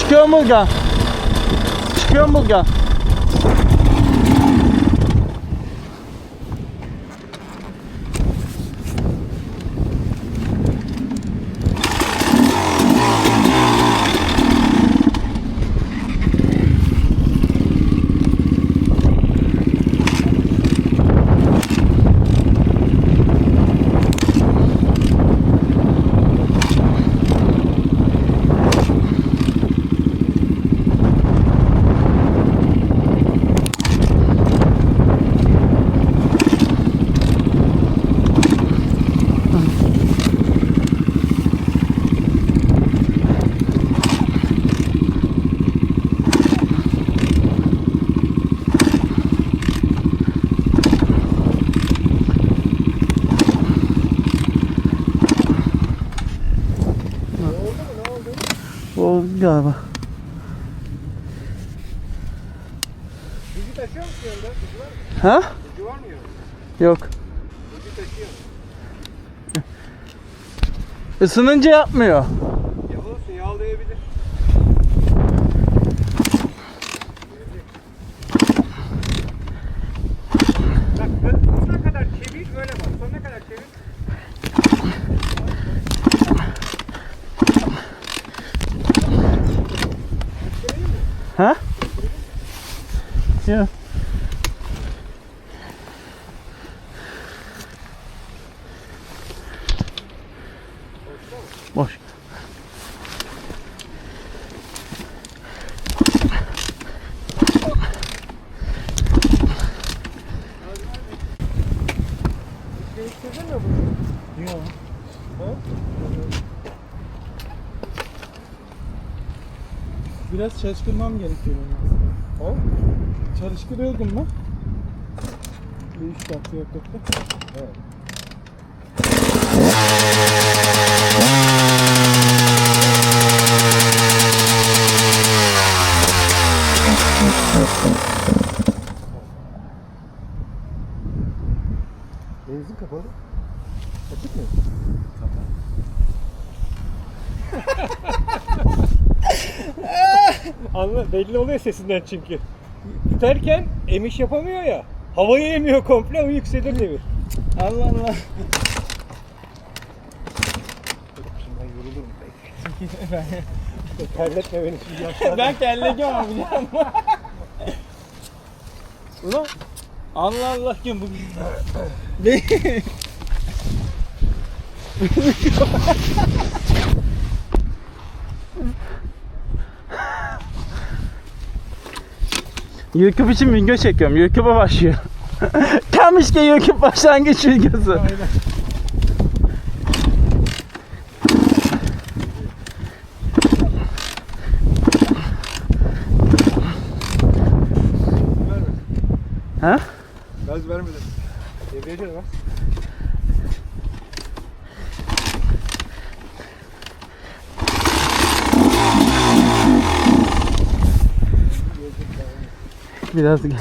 Çıkıyor Murgan. Çıkıyor Murgan. Oldu galiba. Bilgi taşıyor musun yanında? Bilgi var mı? Ha? Bilgi var mı yanında? Yok. Bilgi taşıyor. Isınınca yapmıyor. Ya olsun, yağlayabilir. Bak sonuna kadar çevir, öyle bak. Sonuna kadar çevir. Ha? Yok. Boş. Değiştirdin mi bunu? Yok. Ha? Biraz çalıştırmam gerekiyor. Ha? Çalıştırıyordum ben. Bir 3 dakika yaklaşık. Evet. Benzin kapalı. Açık mı? Anla, belli oluyor sesinden çünkü. İterken emiş yapamıyor ya. Havayı emiyor komple, o yükselir devir. Allah Allah. Şimdi ben yorulurum pek. Terletme beni şimdi yaşlarda. Ben kelleyeceğim abi ama. Ulan Allah Allah kim bu? YouTube için video çekiyorum. YouTube'a başlıyor. Tam işte YouTube başlangıç videosu. Aynen. Ha? Gaz vermedi. Devriyece de var. Biraz gel.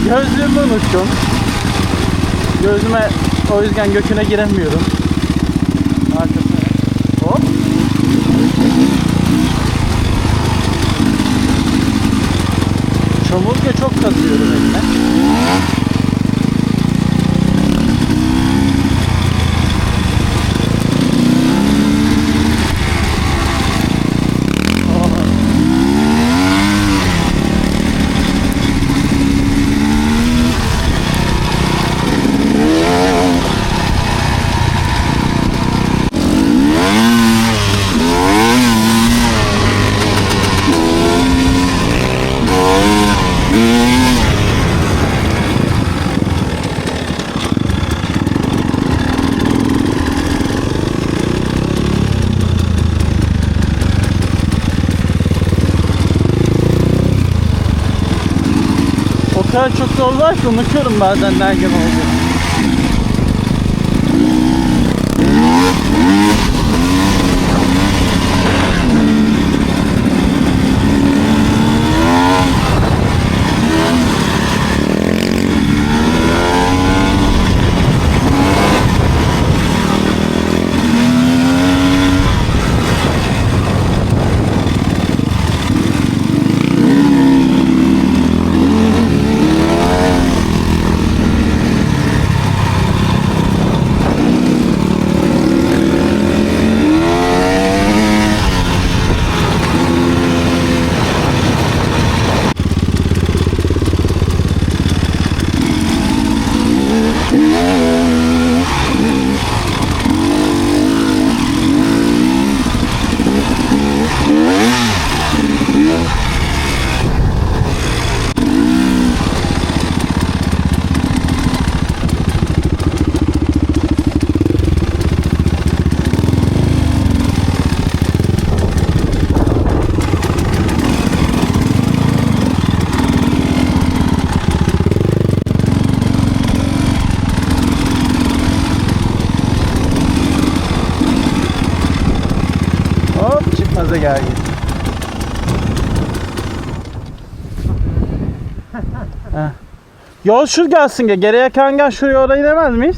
Gözlüğümü unuttum. Gözüme o yüzden göküne giremiyorum. Arkasına. Hop. Çamurga çok kazıyorum elime. O kadar çok yol var ki unutuyorum bazen nereden olduğunu. Çıkmaza gel git. Heh. Yol şu gelsin ge. Geriye kangen şuraya orayı demez miyiz?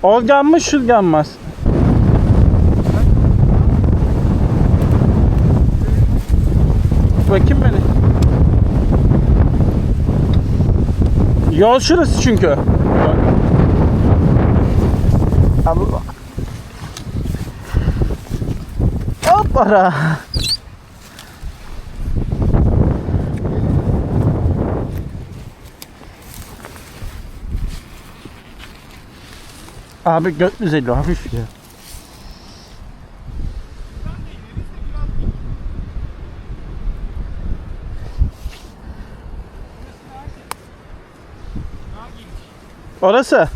Olgan mı şurgan mı? Bakayım beni. Yol şurası çünkü. Allah. Hoppara. Abi 450 hafif ya. Orası.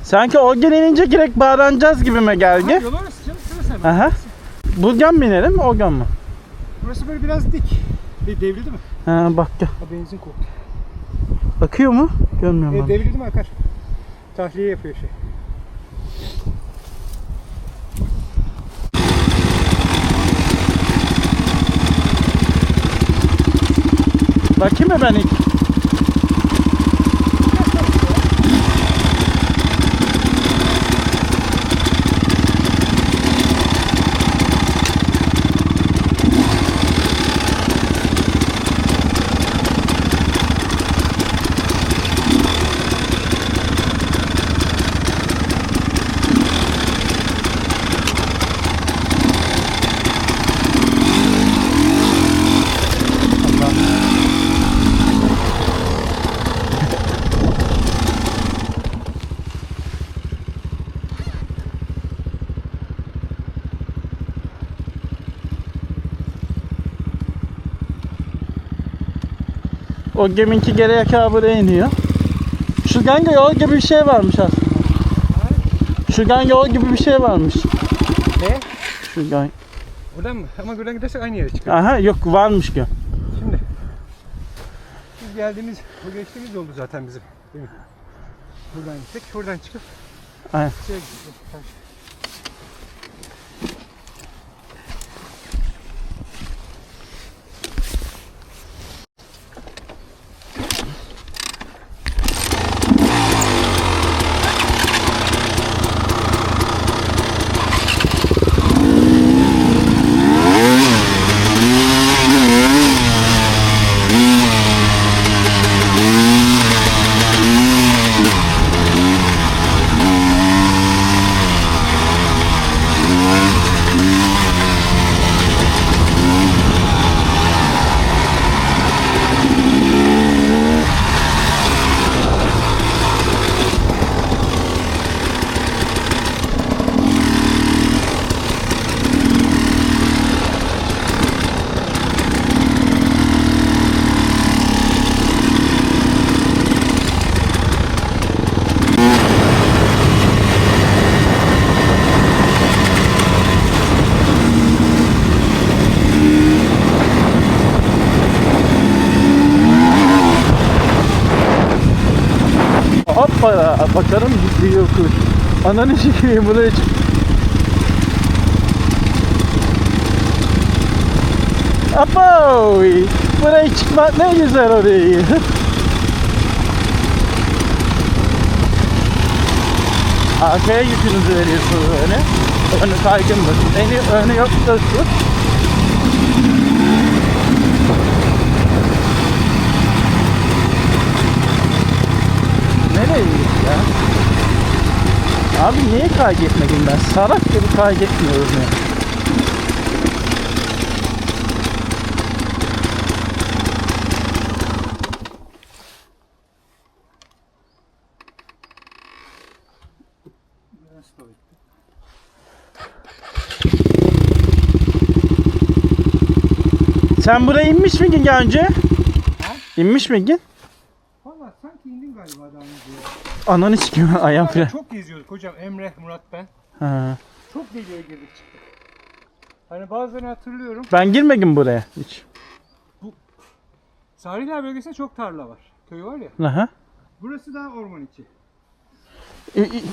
Sanki o gelince direkt bağlanacağız gibime geldi. Yol orası canım, şurası hemen. Aha. Buradan mı inelim, oradan mı? Burası böyle biraz dik. Devrildi mi? Ha bak gel. Ha, benzin koktu. Akıyor mu? Görmüyorum ben. Devrildi mi akar? Tahliye yapıyor şey. Bakayım mı ben ilk? O geminki geri yaka buraya iniyor. Şırganga yol gibi bir şey varmış aslında. Şırganga yol gibi bir şey varmış. Ne? Şırganga. Buradan mı? Ama buradan gidersek aynı yere çıkıyor. Aha yok varmış ki. Şimdi biz geldiğimiz, bu geçtiğimiz yoldu zaten bizim. Değil mi? Buradan gittik, şuradan çıkıp Aynen. şeye gittik. Hoppa bakarım gidiyor kuş. Ananı sikeyim buraya çık. Hoppa! Buraya çıkmak ne güzel orayı. Arkaya yükünüzü veriyorsunuz öyle. Önü kaygın bakın. Önü yok da şu. Nereye gidiyor ya? Abi niye kaydetmedim ben? Salak gibi kaydetmiyorum ya. Sen buraya inmiş miydin daha önce? Ha? İnmiş miydin? Valla sanki indin galiba daha önce. Ananı sikeyim ayağım fren. Çok geziyorduk hocam, Emre, Murat ben. Ha. Çok deliğe girdik çıktık. Hani bazılarını hatırlıyorum. Ben girmedim buraya hiç. Sahiller bölgesinde çok tarla var. Köy var ya. Aha. Burası daha orman içi.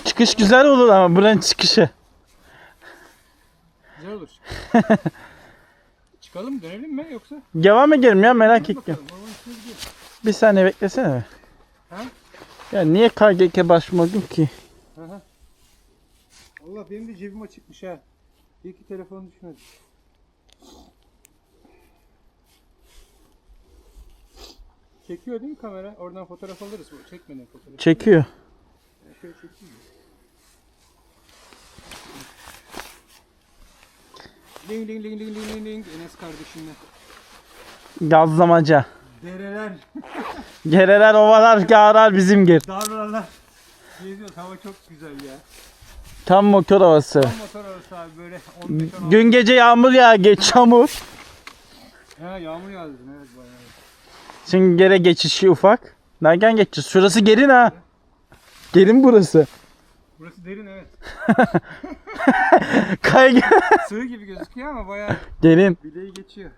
Çıkış güzel olur ama buranın çıkışı. Güzel olur. Çıkalım, dönelim mi yoksa? Devam edelim ya merak Hadi ettim. bakalım, orman içine gidiyoruz. Bir saniye beklesene be. Ha? Ya niye KGK başvurmadım ki? Aha. Allah benim de cebim açıkmış ha. İyi ki telefonu düşmedi. Çekiyor değil mi kamera? Oradan fotoğraf alırız. Çekmeden fotoğraf. Çekiyor. Şöyle çekeyim mi? Ling ling ling ling ling ling Enes kardeşimle. Gazlamaca. Dereler, Gereler, ovalar, gağlar bizim gir. darlalar. Geziyoruz, hava çok güzel ya. Tam motor havası. Tam motor arası abi böyle 15-16. Gün gece yağmur ya geç çamur. Ha yağmur yağdı evet bayağı. Şimdi geri geçişi ufak. Nereden geçeceğiz? Şurası gerin ha. Gerin burası. Burası derin evet. Kay Sığ gibi gözüküyor ama bayağı gerin. bileği geçiyor.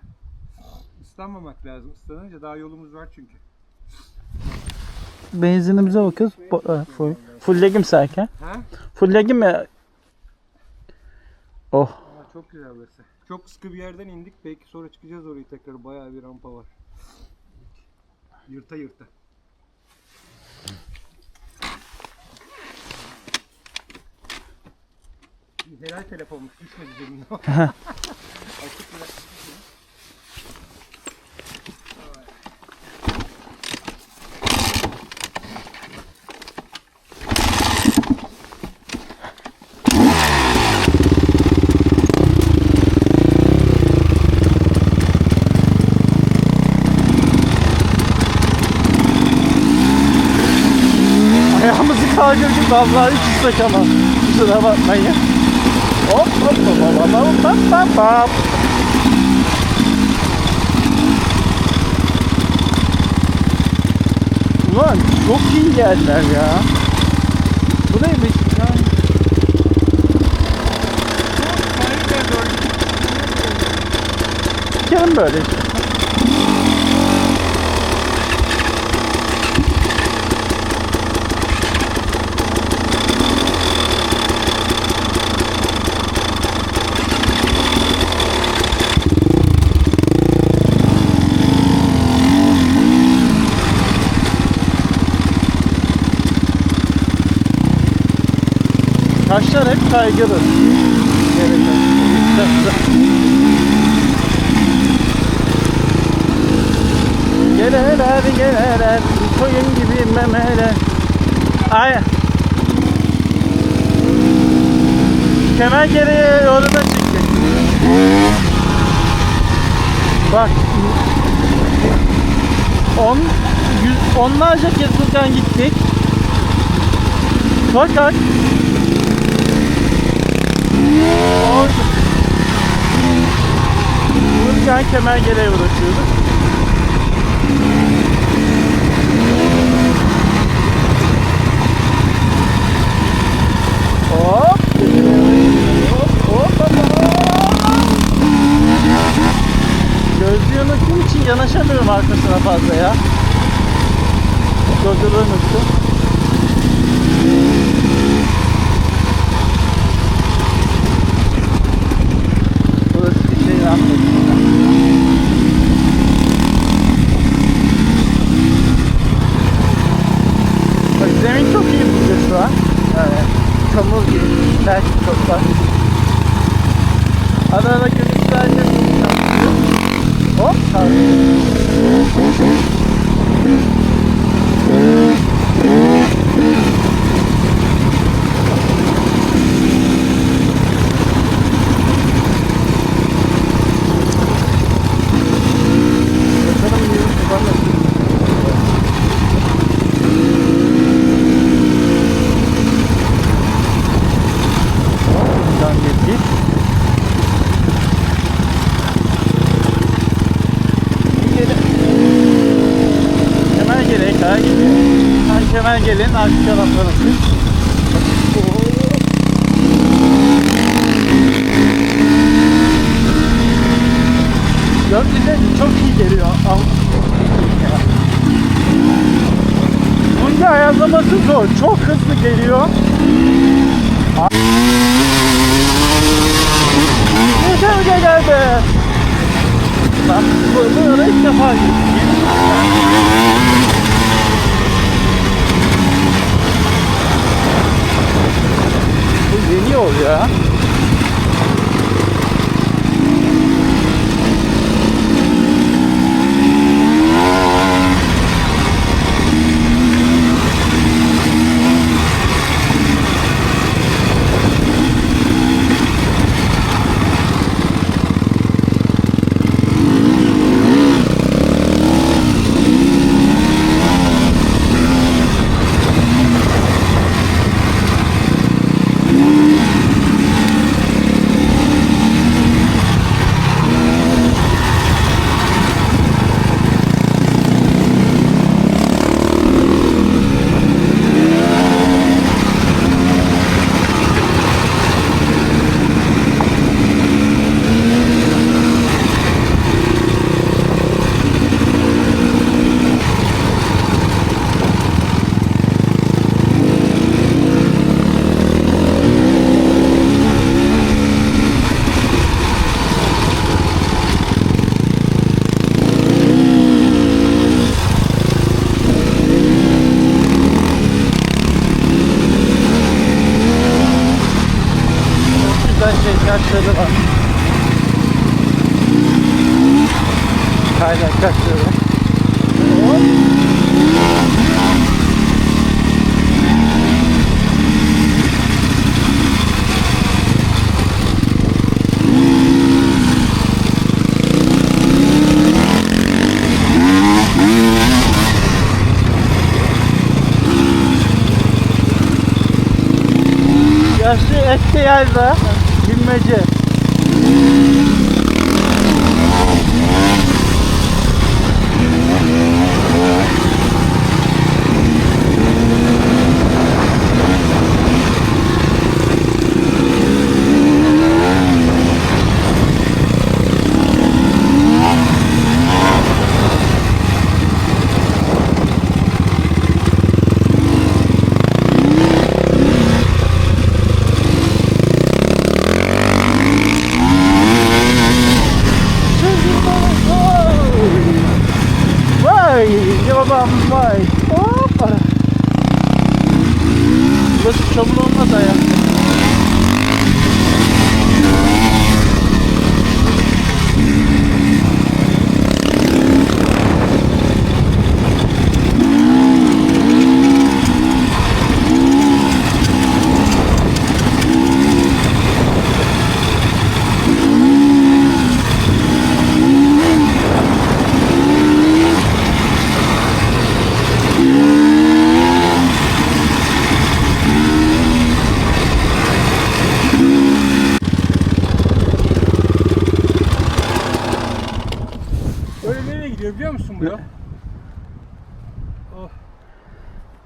Islanmamak lazım. Islanınca daha yolumuz var çünkü. Benzinimize bakıyoruz. Fulllegim serken. Ha? Fulllegim mi? Oh. Aa, çok güzel burası. Çok sıkı bir yerden indik. Belki sonra çıkacağız orayı tekrar. Bayağı bir rampa var. Yırta yırta. Helal telefonmuş. Düşmedi cebimden. Açık bırak. Ayağımızı kaldırdık vallahi hiç ıslak ama. Kusura bakmayın. Hop hop hop hop hop hop hop hop. Ulan çok iyi yerler ya. Bu neymiş ya? Gelin böyle işte. Taşlar hep kaygılı. Geleler koyun gibi memeler. Ay. Kemer geriye yoluna çıktık. Bak. Onlarca kez buradan gittik. Fakat buradan Kemergere'ye ulaşıyorduk. Hop! Hop! Gözlüğü unuttuğum için yanaşamıyorum arkasına fazla ya. Gözlüğü unuttum. Bak zemin çok iyi burada şu an. Yani çamur gibi, belki toplar. Ara ara görüşlerle hop hemen gelin arka taraflarına. Gökyüzü çok iyi geliyor. Bunun ayarlaması zor. Çok hızlı geliyor. Yeter geldi. Bak bunu ilk defa bu yeni yol ya. Kaçları var. Kaynak kaçları. Yaşlı eski yayla. Bilmece.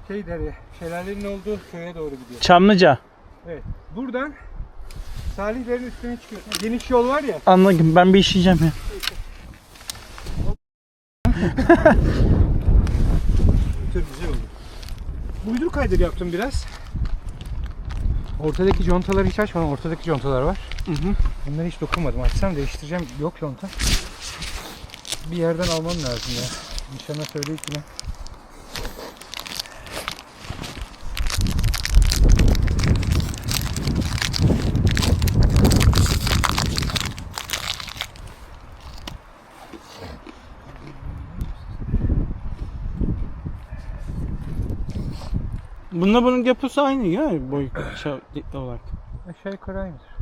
Dere, şelalenin olduğu köye doğru gidiyor. Çamlıca. Evet. Buradan Salihlerin üstüne çıkıyorsun. Geniş yol var ya. Anladım. Ben bir işeyeceğim ya. Çok güzel oldu. Uydur kaydır yaptım biraz. Ortadaki contaları hiç açmadım. Ortadaki contalar var. Bunları hiç dokunmadım. Açsam değiştireceğim. Yok conta. Bir yerden almam lazım ya. Nişana söyleyip yine. Bununla bunun yapısı aynı ya boy olarak. Aşağı yukarı aynıdır.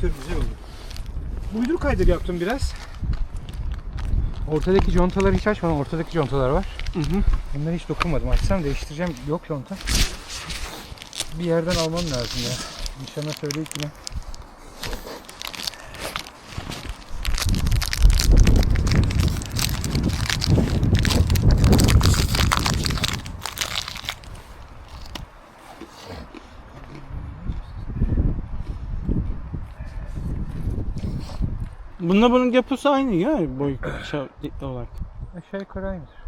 Çok güzel oldu. Uydur kaydır yaptım biraz. Ortadaki contaları hiç açmadım. Ortadaki contalar var. Bunları hiç dokunmadım. Açsam değiştireceğim. Yok conta. Bir yerden almam lazım ya. Nişana söyleyip yine. Bununla bunun yapısı aynı ya boy olarak. Aşağı yukarı aynıdır.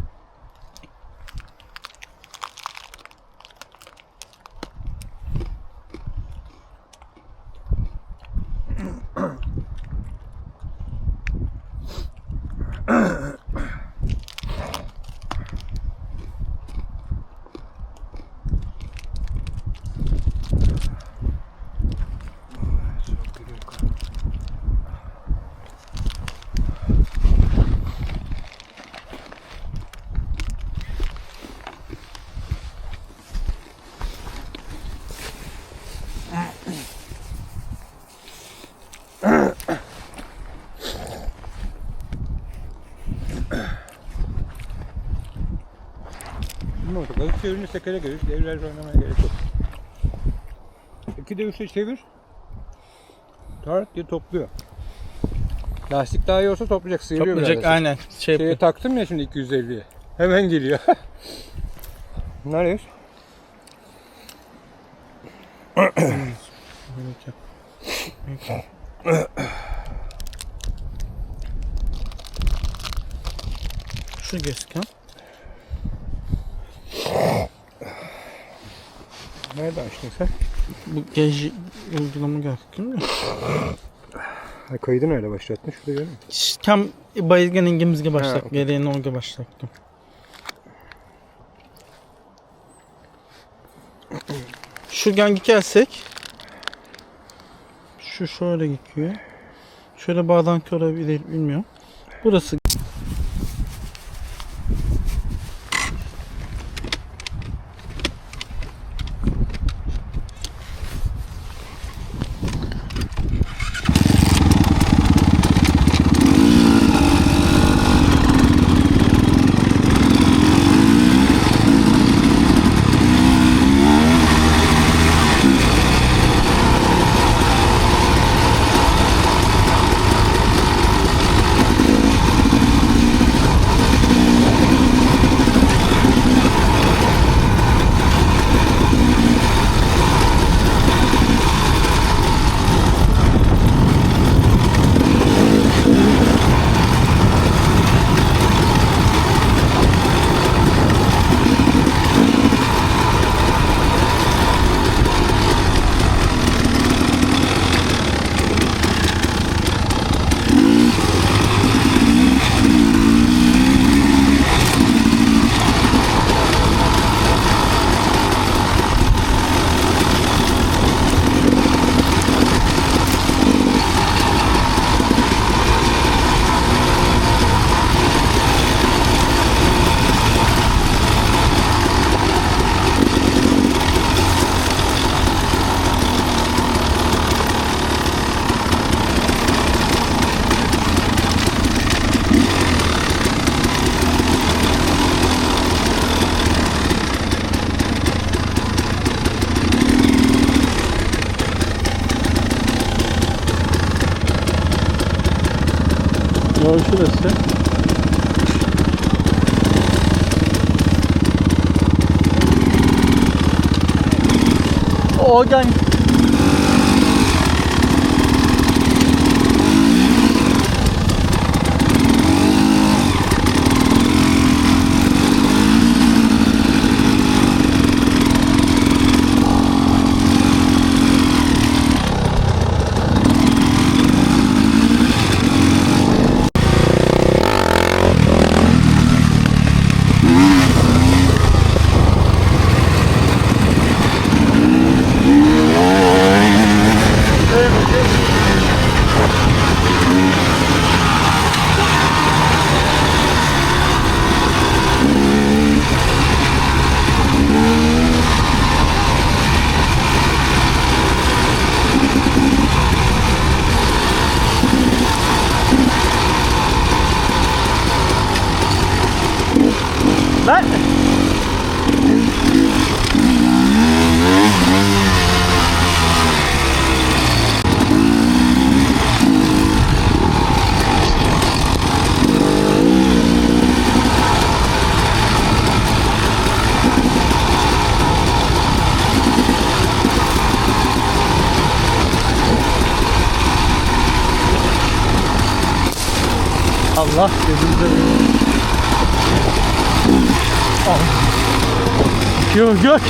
Balık çevirince sekere görüş, devler oynamaya gerek yok. İki devişle çevir, tart diye topluyor. Lastik daha iyi olsa toplayacak, sıyırıyor Toplayacak biraz. aynen. Şeye taktım ya şimdi 250'ye. Hemen geliyor. Nereye? Şu gözken. Nerede açtın sen? Bu gezi uygulama geldi mi? Ha, kaydı nerede başlattın? Şurada görüyor musun? Tam bayılgan ingimizge başladık. okey. Geriye orga başladık. Şuradan gelsek. Şu şöyle gidiyor. Şöyle bağdan olabilir bilmiyorum. Burası Yol şurası. Oradan ben Allah gözümüze. Yok yok.